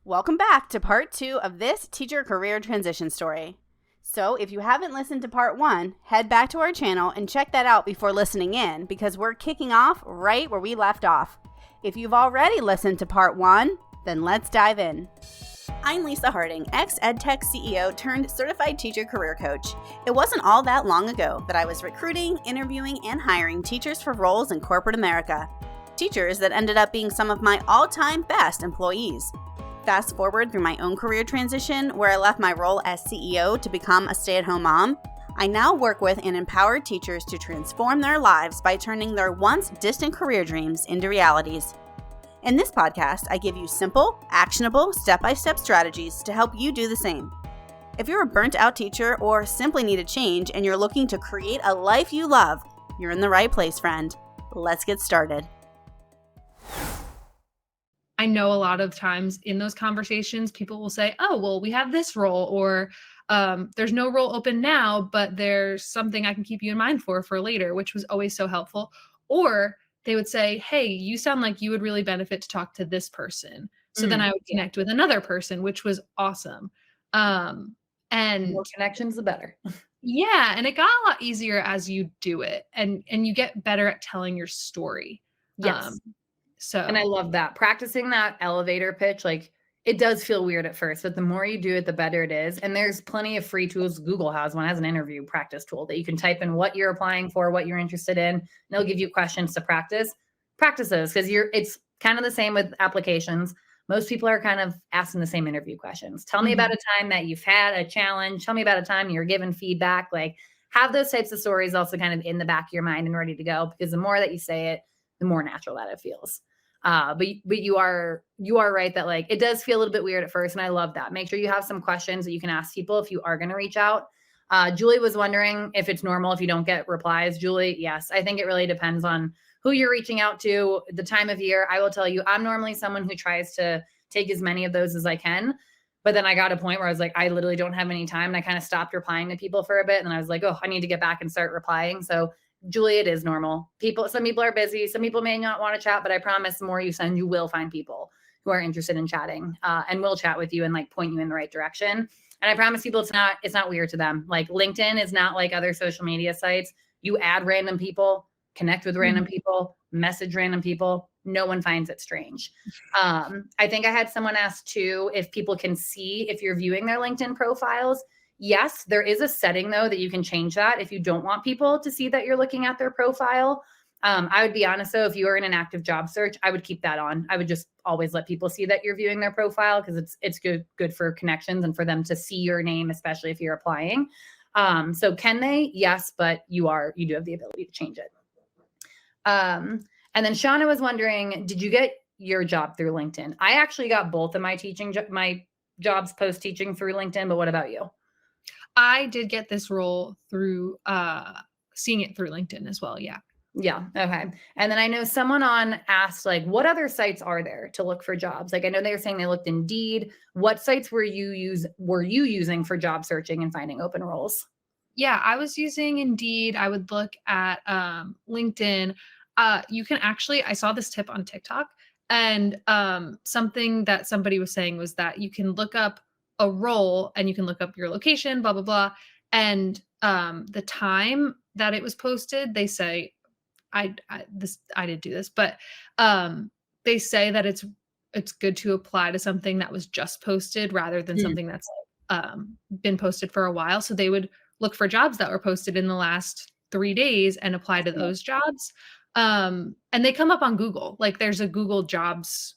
Welcome back to part 2 of this teacher career transition story. So if you haven't listened to part 1, head back to our channel and check that out before listening in because we're kicking off right where we left off. If you've already listened to part 1, then let's dive in. I'm Lisa Harding, ex-EdTech CEO turned certified teacher career coach. It wasn't all that long ago that I was recruiting, interviewing, and hiring teachers for roles in corporate America. Teachers that ended up being some of my all-time best employees. Fast forward through my own career transition, where I left my role as CEO to become a stay-at-home mom, I now work with and empower teachers to transform their lives by turning their once distant career dreams into realities. In this podcast, I give you simple, actionable, step-by-step strategies to help you do the same. If you're a burnt-out teacher or simply need a change and you're looking to create a life you love, you're in the right place, friend. Let's get started. I know a lot of times in those conversations, people will say, oh, well, we have this role, or there's no role open now, but there's something I can keep you in mind for later, which was always so helpful. Or they would say, hey, you sound like you would really benefit to talk to this person. So then I would connect with another person, which was awesome. And more connections, the better. Yeah. And it got a lot easier as you do it, and you get better at telling your story. Yes. And I So love that. Practicing that elevator pitch, like it does feel weird at first, but the more you do it, the better it is. And there's plenty of free tools. Google has one, has an interview practice tool that you can type in what you're applying for, what you're interested in, and they'll give you questions to practice. Practice those because it's kind of the same with applications. Most people are kind of asking the same interview questions. Tell me about a time that you've had a challenge. Tell me about a time you were given feedback. Like have those types of stories also kind of in the back of your mind and ready to go, because the more that you say it, the more natural that it feels. But you are right that like it does feel a little bit weird at first, and I love that. Make sure you have some questions that you can ask people if you are going to reach out. Julie was wondering if it's normal if you don't get replies. Julie, yes, I think it really depends on who you're reaching out to, the time of year. I will tell you, I'm normally someone who tries to take as many of those as I can. But then I got a point where I was like, I literally don't have any time. And I kind of stopped replying to people for a bit. And I was like, oh, I need to get back and start replying. So Julie, it is normal. Some people are busy. Some people may not want to chat, but I promise the more you send, you will find people who are interested in chatting and will chat with you and like point you in the right direction. And I promise people it's not weird to them. Like LinkedIn is not like other social media sites. You add random people, connect with random people, message random people. No one finds it strange. I think I had someone ask too, if people can see if you're viewing their LinkedIn profiles. Yes, there is a setting though that you can change that if you don't want people to see that you're looking at their profile. I would be honest though, if you are in an active job search, I would keep that on. I would just always let people see that you're viewing their profile because it's good for connections and for them to see your name, especially if you're applying. So can they? Yes, but you do have the ability to change it. And then Shauna was wondering, did you get your job through LinkedIn? I actually got both of my jobs post teaching through LinkedIn, but what about you? I did get this role through seeing it through LinkedIn as well. Yeah. Yeah. Okay. And then I know someone asked, like, what other sites are there to look for jobs? Like, I know they were saying they looked Indeed. What sites were you using for job searching and finding open roles? Yeah, I was using Indeed. I would look at LinkedIn. You can actually, I saw this tip on TikTok, and something that somebody was saying was that you can look up a role and you can look up your location, blah, blah, blah. And the time that it was posted, they say, I didn't do this, but they say that it's good to apply to something that was just posted rather than something that's been posted for a while. So they would look for jobs that were posted in the last 3 days and apply to those jobs. And they come up on Google. Like there's a Google Jobs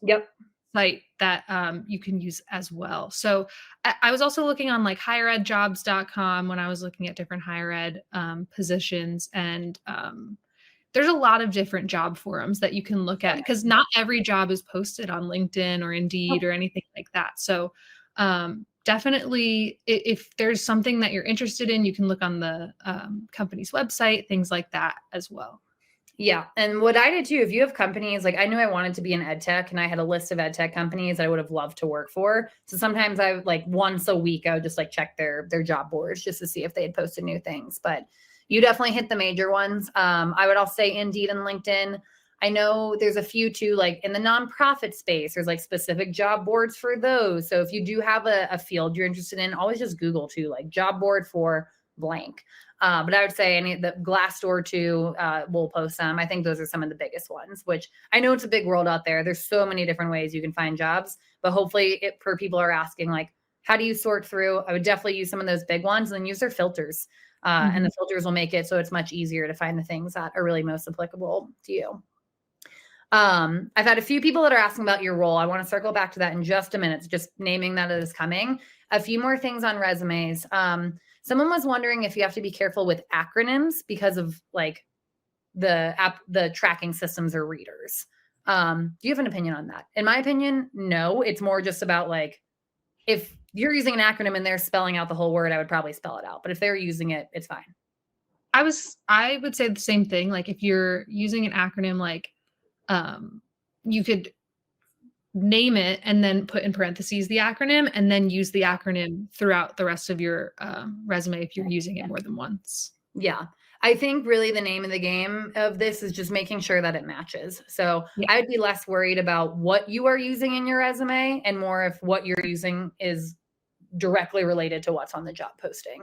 site that you can use as well. So I was also looking on like higheredjobs.com when I was looking at different higher ed positions. And there's a lot of different job forums that you can look at because not every job is posted on LinkedIn or Indeed or anything like that. So definitely if there's something that you're interested in, you can look on the company's website, things like that as well. Yeah. And what I did too, if you have companies, like I knew I wanted to be in ed tech and I had a list of ed tech companies that I would have loved to work for. So sometimes I would like once a week, I would just like check their job boards just to see if they had posted new things. But you definitely hit the major ones. I would also say Indeed and LinkedIn. I know there's a few too, like in the nonprofit space, there's like specific job boards for those. So if you do have a field you're interested in, always just Google too, like job board for blank. But I would say any the Glassdoor too, will post some. I think those are some of the biggest ones, which I know it's a big world out there. There's so many different ways you can find jobs, but hopefully for people are asking like, how do you sort through? I would definitely use some of those big ones and then use their filters. And the filters will make it so it's much easier to find the things that are really most applicable to you. I've had a few people that are asking about your role. I want to circle back to that in just a minute. Just naming that it is coming. A few more things on resumes. Someone was wondering if you have to be careful with acronyms because of like the tracking systems or readers. Do you have an opinion on that? In my opinion, no. It's more just about like, if you're using an acronym and they're spelling out the whole word, I would probably spell it out. But if they're using it, it's fine. I would say the same thing. Like if you're using an acronym, like you could name it and then put in parentheses the acronym and then use the acronym throughout the rest of your resume if you're using it more than once. Yeah. I think really the name of the game of this is just making sure that it matches. So Yeah. I'd be less worried about what you are using in your resume and more if what you're using is directly related to what's on the job posting.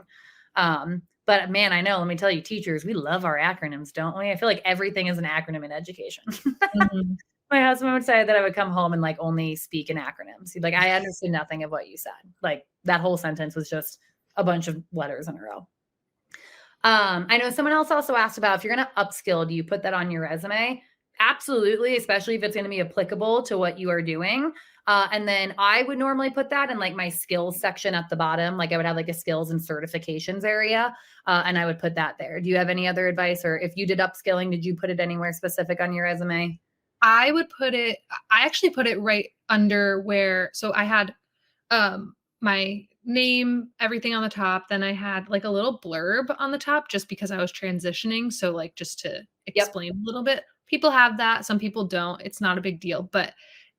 But man, I know, let me tell you, teachers, we love our acronyms, don't we? I feel like everything is an acronym in education. My husband would say that I would come home and like only speak in acronyms. He'd be like, I understood nothing of what you said. Like that whole sentence was just a bunch of letters in a row. I know someone else also asked about if you're going to upskill, do you put that on your resume? Absolutely, especially if it's going to be applicable to what you are doing. And then I would normally put that in like my skills section at the bottom. Like I would have like a skills and certifications area, and I would put that there. Do you have any other advice? Or if you did upskilling, did you put it anywhere specific on your resume? I actually put it right under where, so I had my name, everything on the top. Then I had like a little blurb on the top just because I was transitioning. So like just to explain a little bit, people have that. Some people don't. It's not a big deal. But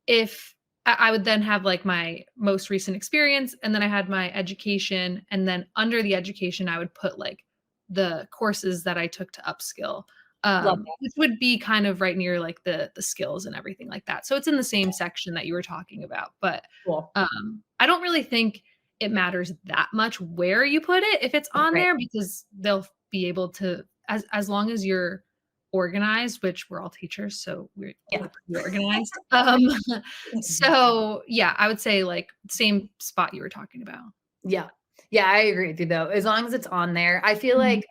if I would then have like my most recent experience and then I had my education. And then under the education, I would put like the courses that I took to upskill. Which would be kind of right near like the skills and everything like that. So it's in the same section that you were talking about, but Cool. I don't really think it matters that much where you put it if it's on there because they'll be able to, as long as you're organized, which we're all teachers, so we're pretty organized. So yeah, I would say like same spot you were talking about. Yeah, I agree with you though. As long as it's on there, I feel like,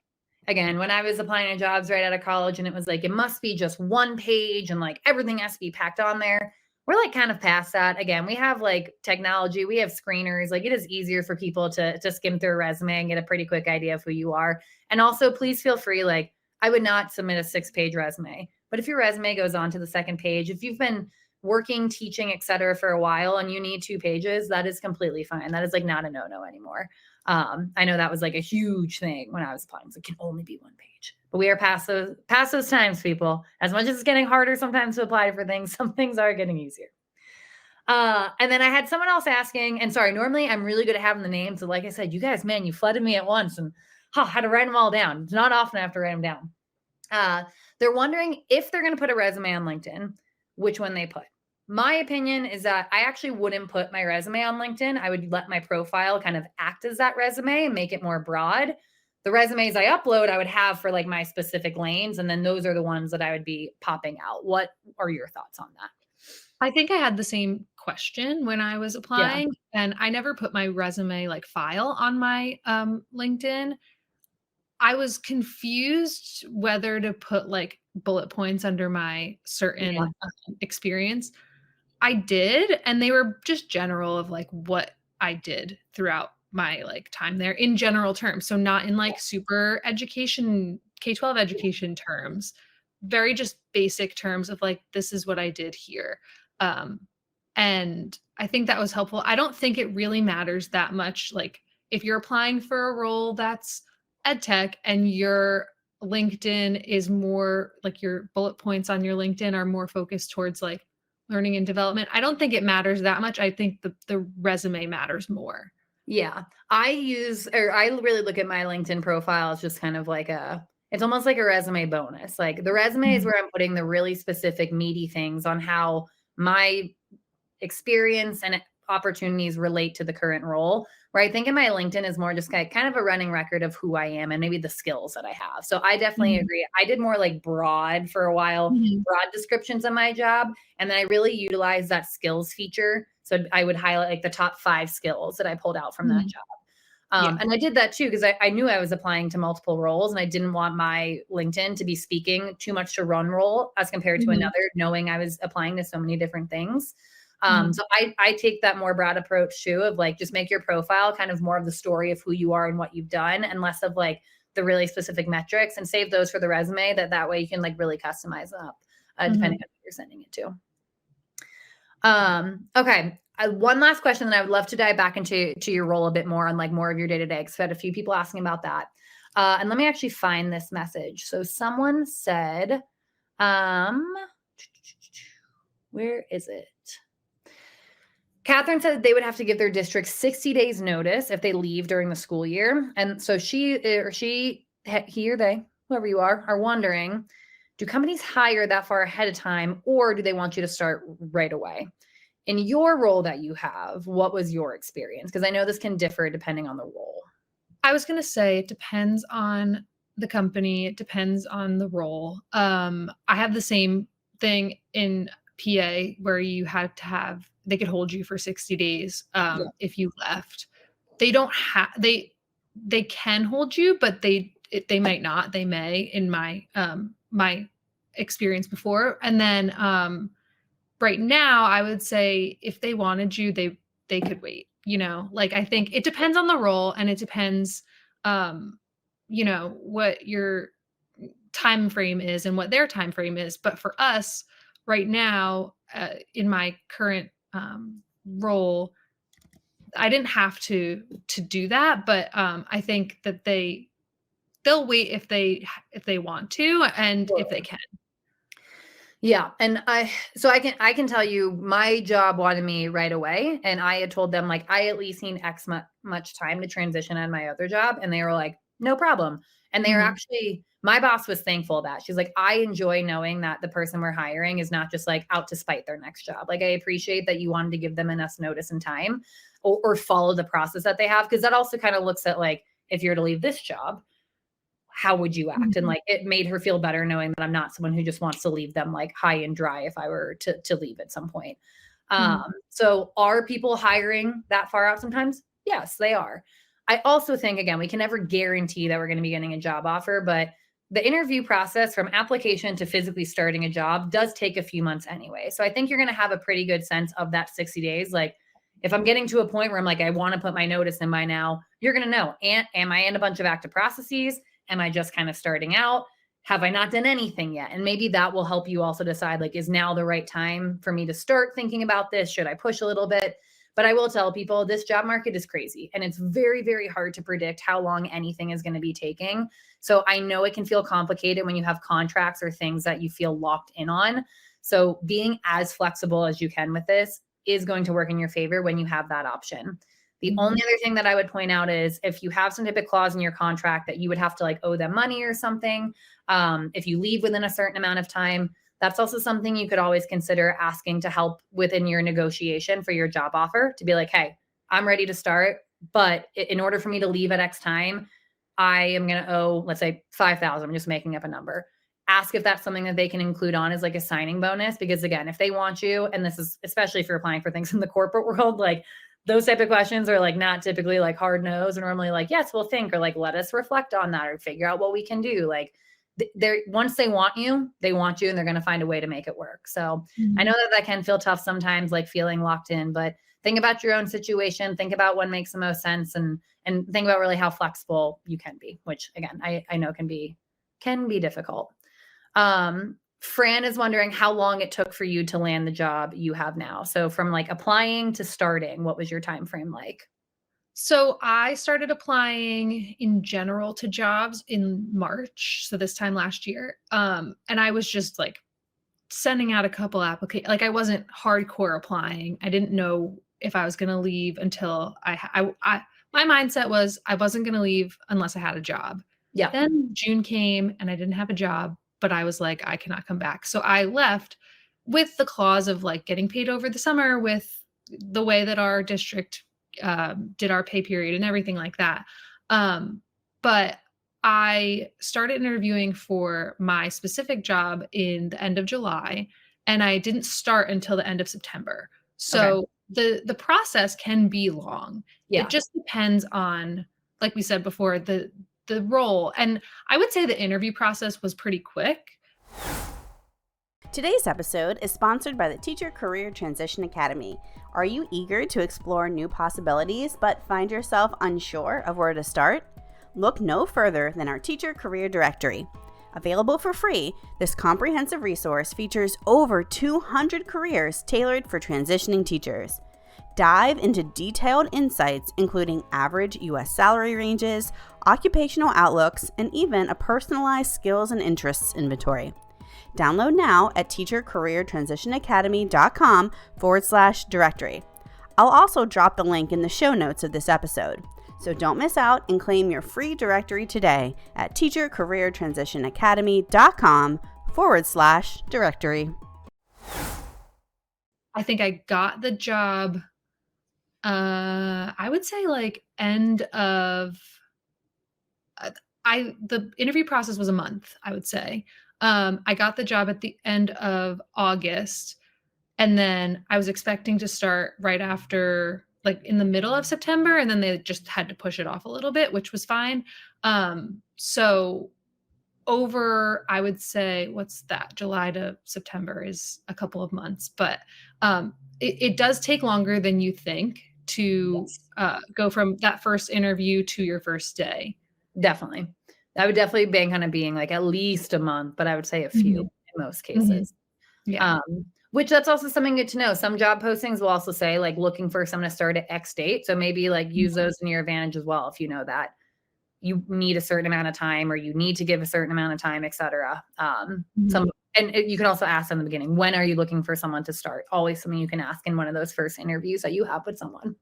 again, when I was applying to jobs right out of college and it was like, it must be just one page and like everything has to be packed on there. We're like kind of past that. Again, we have like technology, we have screeners. Like it is easier for people to skim through a resume and get a pretty quick idea of who you are. And also please feel free, like I would not submit a 6-page resume, but if your resume goes on to the second page, if you've been working, teaching, et cetera, for a while and you need 2 pages, that is completely fine. That is like not a no-no anymore. I know that was like a huge thing when I was applying. So it can only be 1 page, but we are past those times, people. As much as it's getting harder sometimes to apply for things, some things are getting easier. And then I had someone else asking, and sorry, normally I'm really good at having the names. So like I said, you guys, man, you flooded me at once and I had to write them all down. It's not often I have to write them down. They're wondering if they're going to put a resume on LinkedIn, which one they put. My opinion is that I actually wouldn't put my resume on LinkedIn. I would let my profile kind of act as that resume and make it more broad. The resumes I upload, I would have for like my specific lanes. And then those are the ones that I would be popping out. What are your thoughts on that? I think I had the same question when I was applying and I never put my resume like file on my LinkedIn. I was confused whether to put like bullet points under my certain experience. I did, and they were just general of like what I did throughout my like time there in general terms. So not in like super education, K-12 education terms, very just basic terms of like, this is what I did here. And I think that was helpful. I don't think it really matters that much. Like if you're applying for a role that's ed tech and your LinkedIn is more like your bullet points on your LinkedIn are more focused towards like learning and development. I don't think it matters that much. I think the resume matters more. Yeah. I really look at my LinkedIn profile as just kind of like It's almost like a resume bonus. Like the resume is where I'm putting the really specific meaty things on how my experience and opportunities relate to the current role. Where I think in my LinkedIn is more just kind of a running record of who I am and maybe the skills that I have. So I definitely agree. I did more like broad for a while, broad descriptions of my job. And then I really utilized that skills feature. So I would highlight like the top 5 skills that I pulled out from that job. And I did that too, because I knew I was applying to multiple roles and I didn't want my LinkedIn to be speaking too much to one role as compared to another, knowing I was applying to so many different things. So I take that more broad approach too, of like, just make your profile kind of more of the story of who you are and what you've done, and less of like the really specific metrics, and save those for the resume. That way you can like really customize them up, depending on who you're sending it to. Okay. One last question, then I would love to dive back into your role a bit more on like more of your day-to-day, because I had a few people asking about that. And let me actually find this message. So someone said, where is it? Catherine said they would have to give their district 60 days notice if they leave during the school year. And so he or they, whoever you are wondering, do companies hire that far ahead of time, or do they want you to start right away? In your role that you have, what was your experience? Because I know this can differ depending on the role. I was going to say it depends on the company. It depends on the role. I have the same thing in PA where you had to have, they could hold you for 60 days if you left. They don't have, they can hold you, but they might not. They may, in my my experience before. And then right now, I would say if they wanted you, they could wait. Like I think it depends on the role, and it depends, what your time frame is and what their time frame is. But for us right now, in my current role, I didn't have to do that, but I think that they'll wait if they want to, and if they can. Yeah. And I can tell you, my job wanted me right away. And I had told them like, I at least need X much time to transition on my other job. And they were like, no problem. And they were actually, my boss was thankful that she's like, I enjoy knowing that the person we're hiring is not just like out to spite their next job. Like, I appreciate that you wanted to give them enough notice and time, or follow the process that they have. Cause that also kind of looks at like, if you're to leave this job, how would you act? And like, it made her feel better knowing that I'm not someone who just wants to leave them like high and dry if I were to leave at some point. So are people hiring that far out sometimes? Yes, they are. I also think, again, we can never guarantee that we're going to be getting a job offer, but the interview process from application to physically starting a job does take a few months anyway. So I think you're going to have a pretty good sense of that 60 days. Like, if I'm getting to a point where I'm like, I want to put my notice in by now, you're going to know, am I in a bunch of active processes? Am I just kind of starting out? Have I not done anything yet? And maybe that will help you also decide, like, is now the right time for me to start thinking about this? Should I push a little bit? But I will tell people, this job market is crazy, and it's very, very hard to predict how long anything is going to be taking. So I know it can feel complicated when you have contracts or things that you feel locked in on. So being as flexible as you can with this is going to work in your favor when you have that option. The only other thing that I would point out is if you have some type of clause in your contract that you would have to like owe them money or something, if you leave within a certain amount of time, that's also something you could always consider asking to help within your negotiation for your job offer, to be like, hey, I'm ready to start, but in order for me to leave at X time, I am going to owe, let's say $5,000. I'm just making up a number. Ask if that's something that they can include on as like a signing bonus, because again, if they want you, and this is especially if you're applying for things in the corporate world, like those type of questions are like not typically like hard no's, or normally like, yes, we'll think, or like, let us reflect on that or figure out what we can do. Like they're, once they want you, and they're going to find a way to make it work. So I know that can feel tough sometimes, like feeling locked in, but think about your own situation, think about what makes the most sense, and think about really how flexible you can be, which again, I know can be difficult. Fran is wondering how long it took for you to land the job you have now. So from like applying to starting, what was your time frame like? So I started applying in general to jobs in March. So this time last year. And I was just like sending out a couple applications. Like I wasn't hardcore applying. I didn't know if I was going to leave until my mindset was I wasn't going to leave unless I had a job. Yeah. Then June came and I didn't have a job, but I was like, I cannot come back. So I left with the clause of like getting paid over the summer with the way that our district did our pay period and everything like that. But I started interviewing for my specific job in the end of July, and I didn't start until the end of September. So the process can be long. Yeah. It just depends on, like we said before, the role. And I would say the interview process was pretty quick. Today's episode is sponsored by the Teacher Career Transition Academy. Are you eager to explore new possibilities but find yourself unsure of where to start? Look no further than our Teacher Career Directory. Available for free, this comprehensive resource features over 200 careers tailored for transitioning teachers. Dive into detailed insights, including average U.S. salary ranges, occupational outlooks, and even a personalized skills and interests inventory. Download now at teachercareertransitionacademy.com/directory. I'll also drop the link in the show notes of this episode. So don't miss out and claim your free directory today at teachercareertransitionacademy.com/directory. I think I got the job, I would say like end of, the interview process was a month, I would say. I got the job at the end of August, and then I was expecting to start right after, like in the middle of September, and then they just had to push it off a little bit, which was fine. So over, I would say, what's that? July to September is a couple of months, but it does take longer than you think to go from that first interview to your first day. Definitely. That would definitely be kind of being like at least a month, but I would say a few in most cases. Yeah. Which that's also something good to know. Some job postings will also say like looking for someone to start at X date. So maybe like use those in your advantage as well. If you know that you need a certain amount of time or you need to give a certain amount of time, et cetera. And you can also ask in the beginning, when are you looking for someone to start? Always something you can ask in one of those first interviews that you have with someone.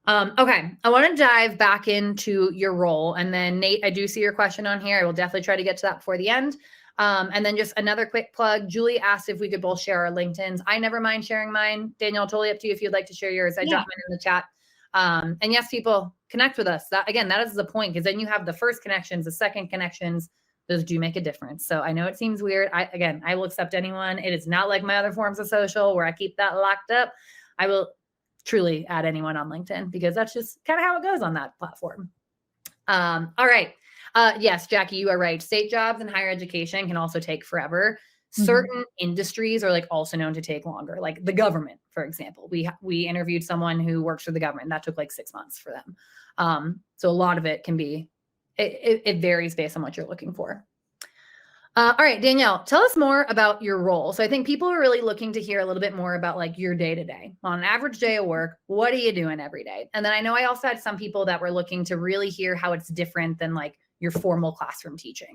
Okay. I want to dive back into your role. And then Nate, I do see your question on here. I will definitely try to get to that before the end. And then just another quick plug. Julie asked if we could both share our LinkedIns. I never mind sharing mine. Danielle, totally up to you if you'd like to share yours. I dropped mine in the chat. And yes, people connect with us. That is the point, because then you have the first connections, the second connections. Those do make a difference. So I know it seems weird. I will accept anyone. It is not like my other forms of social where I keep that locked up. I will truly add anyone on LinkedIn because that's just kind of how it goes on that platform. All right. Yes, Jackie, you are right. State jobs and higher education can also take forever. Certain industries are like also known to take longer, like the government, for example. We interviewed someone who works for the government. That took like 6 months for them. So a lot of it can be, it varies based on what you're looking for. All right, Danielle, tell us more about your role. So I think people are really looking to hear a little bit more about like your day-to-day. On an average day of work, what are you doing every day? And then I know I also had some people that were looking to really hear how it's different than like your formal classroom teaching.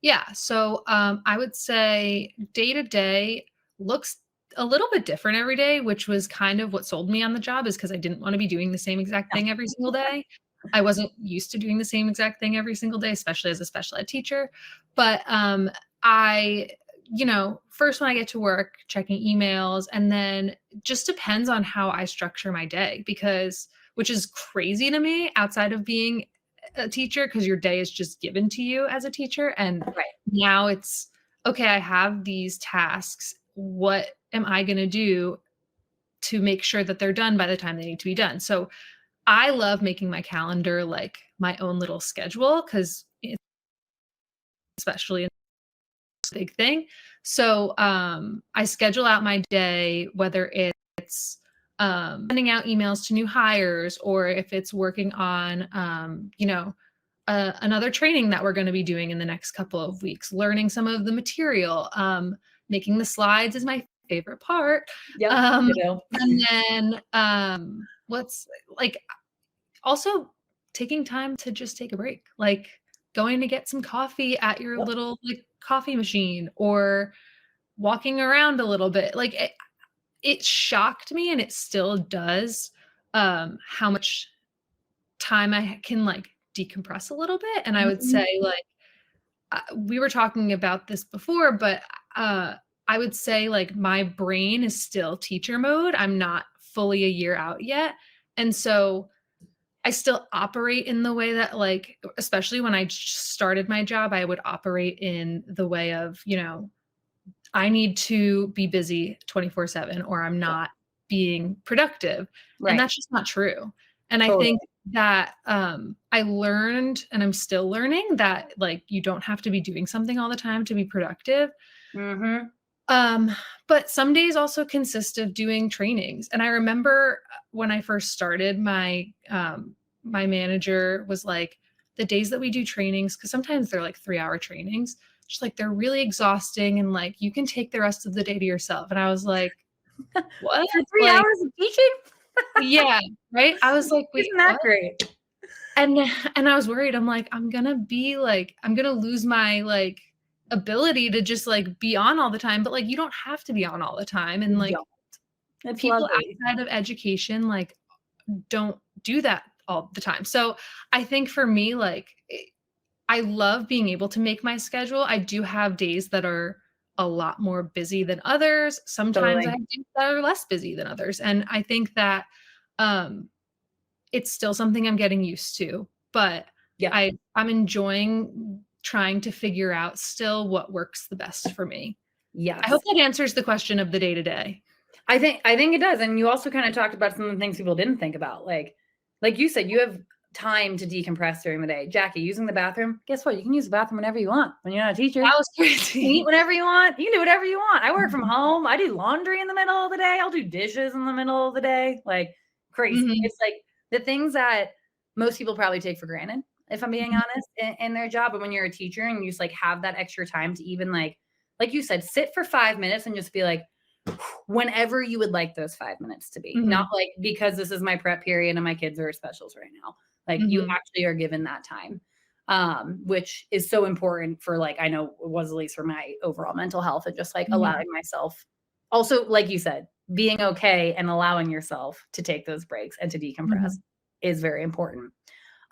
Yeah. So I would say day-to-day looks a little bit different every day, which was kind of what sold me on the job, is because I didn't want to be doing the same exact thing every single day. I wasn't used to doing the same exact thing every single day, especially as a special ed teacher. But first when I get to work, checking emails, and then just depends on how I structure my day, which is crazy to me outside of being a teacher, because your day is just given to you as a teacher. And now it's, okay, I have these tasks. What am I going to do to make sure that they're done by the time they need to be done? So I love making my calendar like my own little schedule, because especially in this big thing. So I schedule out my day, whether it's sending out emails to new hires, or if it's working on, another training that we're going to be doing in the next couple of weeks, learning some of the material. Making the slides is my favorite part. And then what's like, also taking time to just take a break, like going to get some coffee at your little like coffee machine, or walking around a little bit. Like it shocked me, and it still does, how much time I can like decompress a little bit. And I would say like, we were talking about this before, but I would say like my brain is still teacher mode. I'm not fully a year out yet. And so I still operate in the way that like, especially when I started my job, I would operate in the way of, you know, I need to be busy 24/7 or I'm not being productive. Right. And that's just not true. And I Totally. think that I learned, and I'm still learning, that like you don't have to be doing something all the time to be productive. But some days also consist of doing trainings. And I remember when I first started, my manager was like, the days that we do trainings, because sometimes they're like 3-hour trainings, she's like, they're really exhausting and like you can take the rest of the day to yourself. And I was like, what? For 3 Like, hours of teaching? yeah, right. I was like, wait, Isn't that what? great? And I was worried. I'm like, I'm gonna lose my like ability to just like be on all the time. But like, you don't have to be on all the time. And like, It's people lovely. outside of education like don't do that all the time. So I think for me, like, I love being able to make my schedule. I do have days that are a lot more busy than others. Sometimes Totally. I have days that are less busy than others. And I think that it's still something I'm getting used to, but Yeah. I'm enjoying trying to figure out still what works the best for me. Yes. I hope that answers the question of the day to day. I think it does. And you also kind of talked about some of the things people didn't think about. Like you said, you have time to decompress during the day. Jackie, using the bathroom, guess what? You can use the bathroom whenever you want when you're not a teacher. That was You can crazy. eat whenever you want. You can do whatever you want. I work from home. I do laundry in the middle of the day. I'll do dishes in the middle of the day. Like crazy. It's like the things that most people probably take for granted, if I'm being honest, in their job. But when you're a teacher and you just like have that extra time to even like you said, sit for 5 minutes and just be like, whenever you would like those 5 minutes to be, not like because this is my prep period and my kids are at specials right now. Like you actually are given that time, which is so important for like, I know it was at least for my overall mental health and just like allowing myself also, like you said, being okay and allowing yourself to take those breaks and to decompress is very important.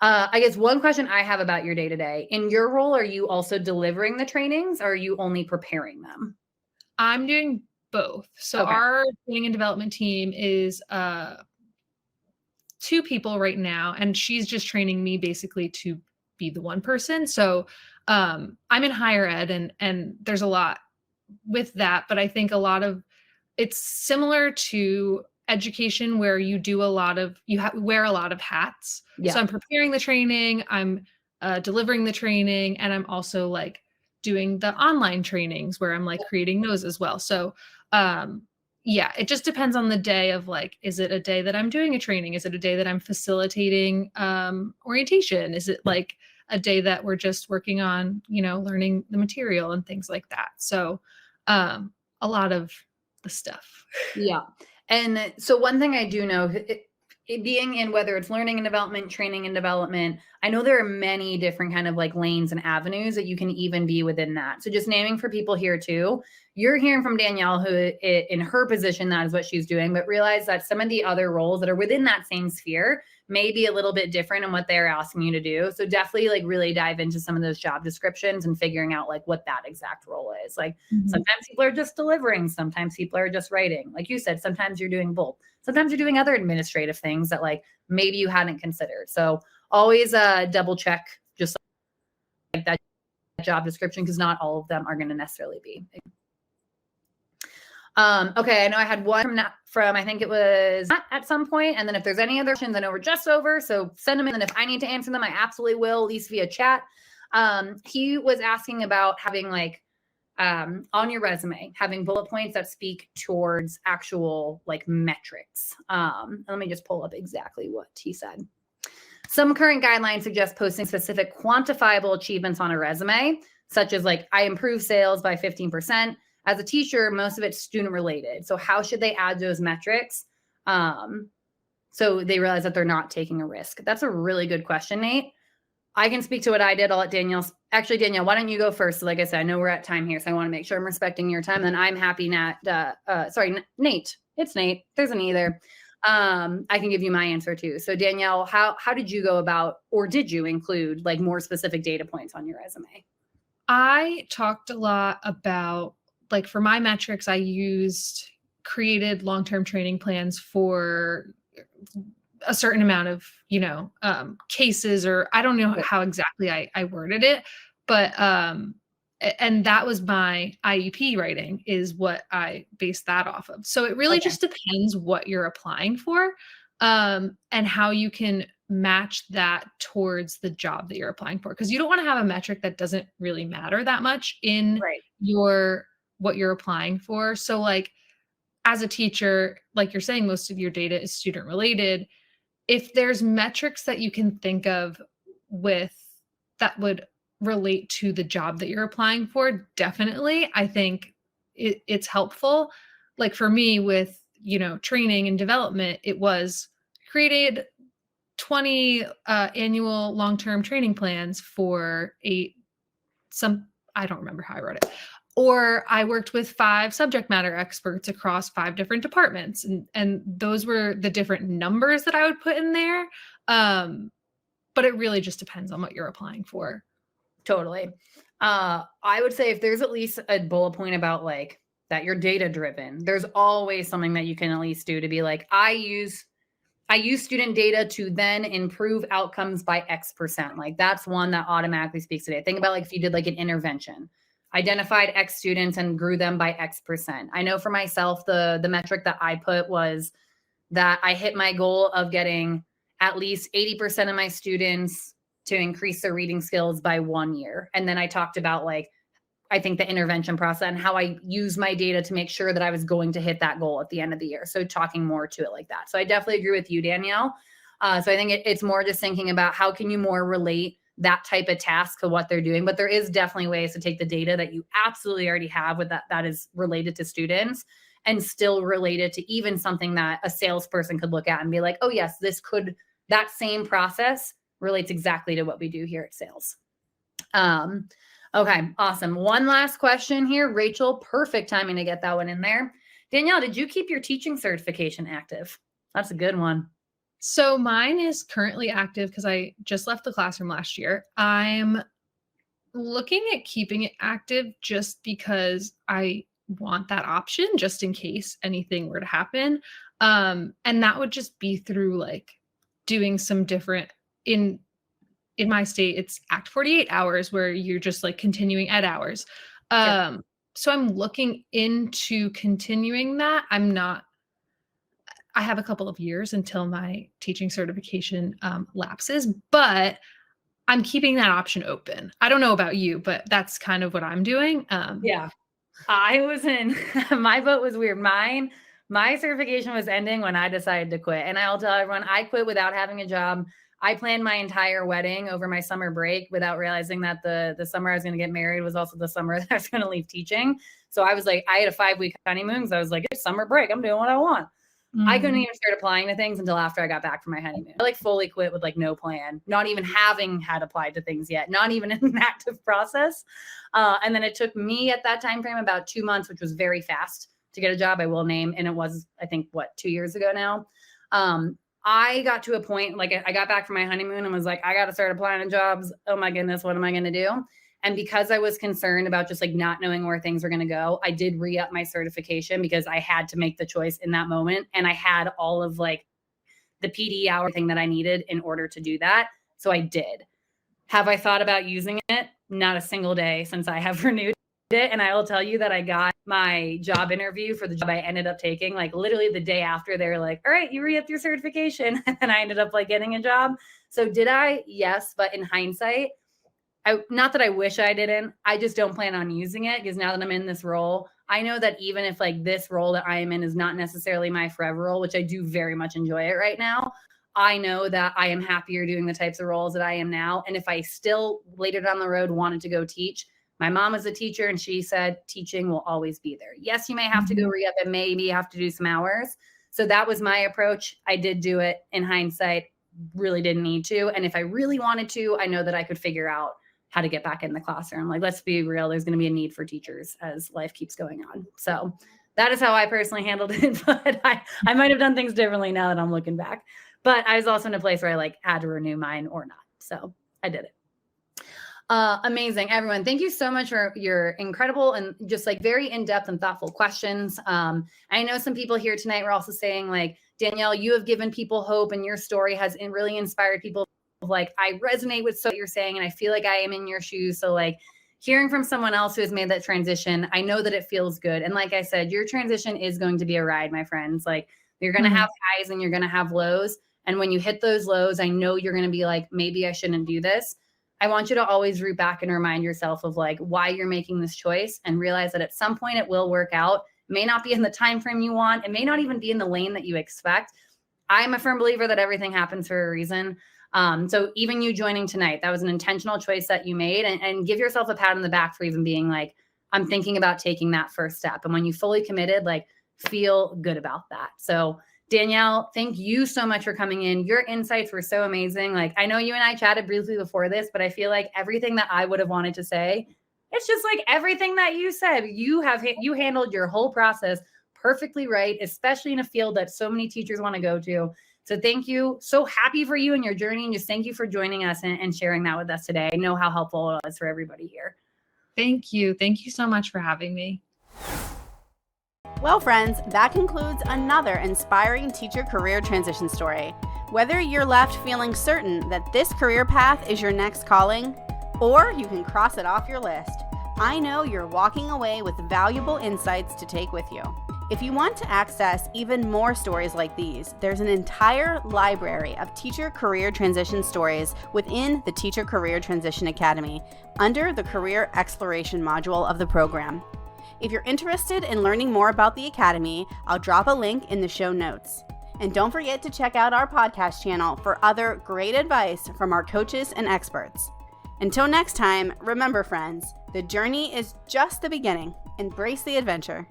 I guess one question I have about your day to day, in your role, are you also delivering the trainings or are you only preparing them? I'm doing both. So our training and development team is 2 people right now, and she's just training me basically to be the one person. So I'm in higher ed and there's a lot with that, but I think a lot of it's similar to education where you do a lot of wear a lot of hats. So I'm preparing the training, I'm delivering the training, and I'm also like doing the online trainings where I'm like creating those as well. So it just depends on the day of like, is it a day that I'm doing a training? Is it a day that I'm facilitating orientation? Is it like a day that we're just working on, learning the material and things like that? So a lot of the stuff. Yeah. And so one thing I do know, it being in whether it's learning and development, training and development, I know there are many different kind of like lanes and avenues that you can even be within that. So just naming for people here too, you're hearing from Danielle, who in her position, that is what she's doing, but realize that some of the other roles that are within that same sphere may be a little bit different in what they're asking you to do. So definitely like really dive into some of those job descriptions and figuring out like what that exact role is. Like sometimes people are just delivering. Sometimes people are just writing. Like you said, sometimes you're doing both. Sometimes you're doing other administrative things that like maybe you hadn't considered. So always double check just like that job description, because not all of them are going to necessarily be. Okay, I know I had one from I think it was at some point, and then if there's any other questions, I know we're just over, so send them in, and if I need to answer them, I absolutely will, at least via chat. He was asking about having like on your resume, having bullet points that speak towards actual like metrics. Let me just pull up exactly what he said. Some current guidelines suggest posting specific quantifiable achievements on a resume, such as like, I improved sales by 15%. As a teacher, most of it's student related. So how should they add those metrics so they realize that they're not taking a risk? That's a really good question, Nate. I can speak to what I did. I'll let Danielle. Actually, Danielle, why don't you go first? So like I said, I know we're at time here, so I want to make sure I'm respecting your time. Then I'm happy, Nate. It's Nate. There's an E there. I can give you my answer too. So Danielle, how did you go about, or did you include like more specific data points on your resume? I talked a lot about, like, for my metrics, I created long-term training plans for a certain amount of, cases, or I don't know Yeah. how exactly I worded it, but, and that was my IEP writing, is what I based that off of. So it really Okay. just depends what you're applying for, and how you can match that towards the job that you're applying for. Because you don't want to have a metric that doesn't really matter that much in Right. what you're applying for. So, like, as a teacher, like you're saying, most of your data is student related. If there's metrics that you can think of with that would relate to the job that you're applying for, definitely, I think it's helpful. Like for me with, training and development, it was created 20 annual long-term training plans for I don't remember how I wrote it. Or I worked with 5 subject matter experts across 5 different departments. And those were the different numbers that I would put in there. But it really just depends on what you're applying for. Totally. I would say if there's at least a bullet point about like that you're data driven, there's always something that you can at least do to be like, I use student data to then improve outcomes by X%. Like that's one that automatically speaks today. Think about like if you did like an intervention, identified X students and grew them by X%. I know for myself, the metric that I put was that I hit my goal of getting at least 80% of my students to increase their reading skills by 1 year. And then I talked about like, I think the intervention process and how I use my data to make sure that I was going to hit that goal at the end of the year. So talking more to it like that. So I definitely agree with you, Danielle. So I think it's more just thinking about how can you more relate that type of task to what they're doing. But there is definitely ways to take the data that you absolutely already have with that is related to students and still related to even something that a salesperson could look at and be like, oh yes, that same process relates exactly to what we do here at sales. Okay, awesome. One last question here. Rachel, perfect timing to get that one in there. Danielle, did you keep your teaching certification active? That's a good one. So mine is currently active because I just left the classroom last year. I'm looking at keeping it active just because I want that option just in case anything were to happen. And that would just be through like doing some different in my state, it's Act 48 hours where you're just like continuing ed hours. So I'm looking into continuing that. I have a couple of years until my teaching certification lapses, but I'm keeping that option open. I don't know about you, but that's kind of what I'm doing. Yeah. I was in, my boat was weird. My certification was ending when I decided to quit. And I'll tell everyone, I quit without having a job. I planned my entire wedding over my summer break without realizing that the summer I was going to get married was also the summer that I was going to leave teaching. So I was like, I had a 5-week honeymoon. So I was like, it's summer break. I'm doing what I want. Mm-hmm. I couldn't even start applying to things until after I got back from my honeymoon. I like fully quit with like no plan, not even having had applied to things yet, not even in an active process. And then it took me at that time frame about 2 months, which was very fast to get a job, I will name. And it was, I think, 2 years ago now. I got to a point, like I got back from my honeymoon and was like, I got to start applying to jobs. Oh my goodness, what am I going to do? And because I was concerned about just like not knowing where things were going to go, I did re-up my certification because I had to make the choice in that moment. And I had all of like the PD hour thing that I needed in order to do that. So I did. Have I thought about using it? Not a single day since I have renewed it. And I will tell you that I got my job interview for the job I ended up taking, like literally the day after. They're like, all right, you re-upped your certification. And I ended up like getting a job. So did I? Yes. But in hindsight, not that I wish I didn't, I just don't plan on using it because now that I'm in this role, I know that even if like this role that I am in is not necessarily my forever role, which I do very much enjoy it right now, I know that I am happier doing the types of roles that I am now. And if I still later down the road wanted to go teach, my mom is a teacher and she said, teaching will always be there. Yes, you may have to go re-up and maybe have to do some hours. So that was my approach. I did do it. In hindsight, really didn't need to. And if I really wanted to, I know that I could figure out how to get back in the classroom. Like, let's be real, there's going to be a need for teachers as life keeps going on. So That is how I personally handled it. But I might have done things differently now that I'm looking back. But I was also in a place where I like had to renew mine or not. So I did it. Amazing, everyone. Thank you so much for your incredible and just like very in-depth and thoughtful questions. I know some people here tonight were also saying like, Danielle, you have given people hope and your story has really inspired people. Like, I resonate with what you're saying and I feel like I am in your shoes. So like hearing from someone else who has made that transition, I know that it feels good. And like I said, your transition is going to be a ride, my friends. Like you're going to have highs and you're going to have lows. And when you hit those lows, I know you're going to be like, maybe I shouldn't do this. I want you to always root back and remind yourself of like why you're making this choice and realize that at some point it will work out. It may not be in the time frame you want. It may not even be in the lane that you expect. I'm a firm believer that everything happens for a reason. So even you joining tonight, that was an intentional choice that you made, and give yourself a pat on the back for even being like, I'm thinking about taking that first step. And when you fully committed, like feel good about that. So Danielle, thank you so much for coming in. Your insights were so amazing. Like I know you and I chatted briefly before this, but I feel like everything that I would have wanted to say, it's just like everything that you said, you handled your whole process perfectly right, especially in a field that so many teachers want to go to. So thank you. So happy for you and your journey. And just thank you for joining us and sharing that with us today. I know how helpful it was for everybody here. Thank you. Thank you so much for having me. Well, friends, that concludes another inspiring teacher career transition story. Whether you're left feeling certain that this career path is your next calling, or you can cross it off your list, I know you're walking away with valuable insights to take with you. If you want to access even more stories like these, there's an entire library of teacher career transition stories within the Teacher Career Transition Academy under the Career Exploration module of the program. If you're interested in learning more about the Academy, I'll drop a link in the show notes. And don't forget to check out our podcast channel for other great advice from our coaches and experts. Until next time, remember friends, the journey is just the beginning. Embrace the adventure.